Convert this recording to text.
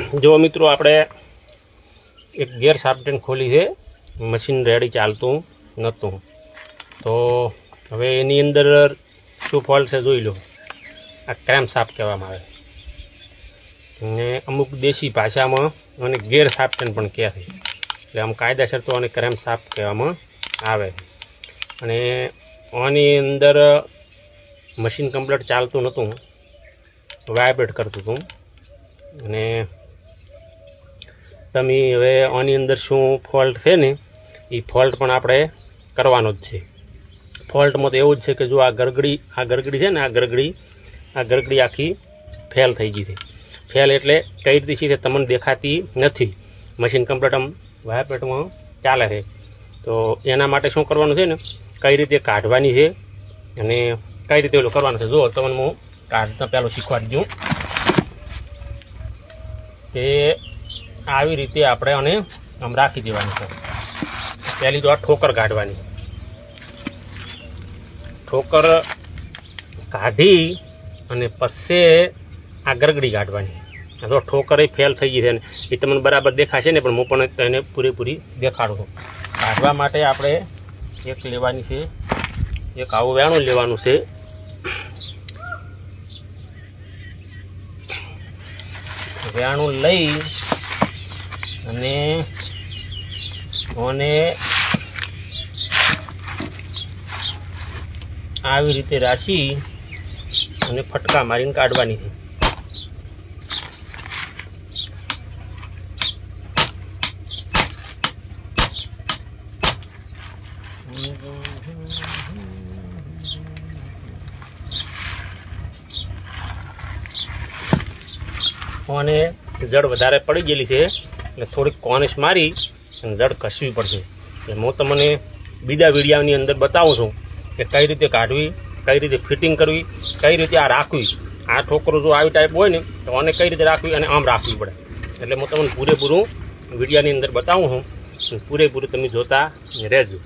જો મિત્રો આપણે એક ગેર સાપટેન ખોલી છે, મશીન રેડી ચાલતું નહોતું, તો હવે એની અંદર શું ફોલ્ટ છે જોઈ લો. આ ક્રેમ્પ સાપ કહેવામાં આવે અને અમુક દેશી ભાષામાં અને ગેર સાપટેન પણ કહે છે, એટલે આમ કાયદેસર તો આને ક્રેમ્પ સાપ કહેવામાં આવે. અને આની અંદર મશીન કમ્પ્લીટ ચાલતું નહોતું, વાઇબ્રેટ કરતું હતું. અને તમે હવે આની અંદર શું ફોલ્ટ છે ને એ ફોલ્ટ પણ આપણે કરવાનો જ છે. ફોલ્ટમાં તો એવું જ છે કે જો આ ગરગડી છે ને, આ ગરગડી આખી ફેલ થઈ ગઈ છે. ફેલ એટલે કઈ રીતે છે તમને દેખાતી નથી, મશીન કમ્પ્લીટ આમ વાઇબ્રેટમાં ચાલે છે. તો એના માટે શું કરવાનું છે ને, કઈ રીતે કાઢવાની છે અને કઈ રીતે ઓલું કરવાનું છે. જો તમને હું કાઢતા પહેલું શીખવાડી દઉં કે આવી રીતે આપણે આને આમ રાખી દેવાની છે. પહેલી તો આ ઠોકર કાઢવાની, ઠોકર કાઢી અને પછી આ ગરગડી કાઢવાની. તો ઠોકર એ ફેલ થઈ ગઈ છે ને એ તમને બરાબર દેખાશે ને, પણ હું પણ તેને પૂરેપૂરી દેખાડું છું. કાઢવા માટે આપણે એક લેવાની છે, એક આવું વેણું લેવાનું છે. વેણું લઈ અને આવી રીતે રાખી અને ફટકા મારીને કાઢવાની છે. અને જડ વધારે પડી ગયેલી છે એટલે થોડીક કોનિશ મારી અને જડ ઘસવી પડશે. એટલે હું તમને બીજા વિડીયાની અંદર બતાવું છું કે કઈ રીતે કાઢવી, કઈ રીતે ફિટિંગ કરવી, કઈ રીતે આ રાખવી. આ ઠોકરો જો આવી ટાઈપ હોય ને તો આને કઈ રીતે રાખવી અને આમ રાખવી પડે. એટલે હું તમને પૂરેપૂરું વિડીયાની અંદર બતાવું છું, પૂરેપૂરું તમે જોતા રહેજો.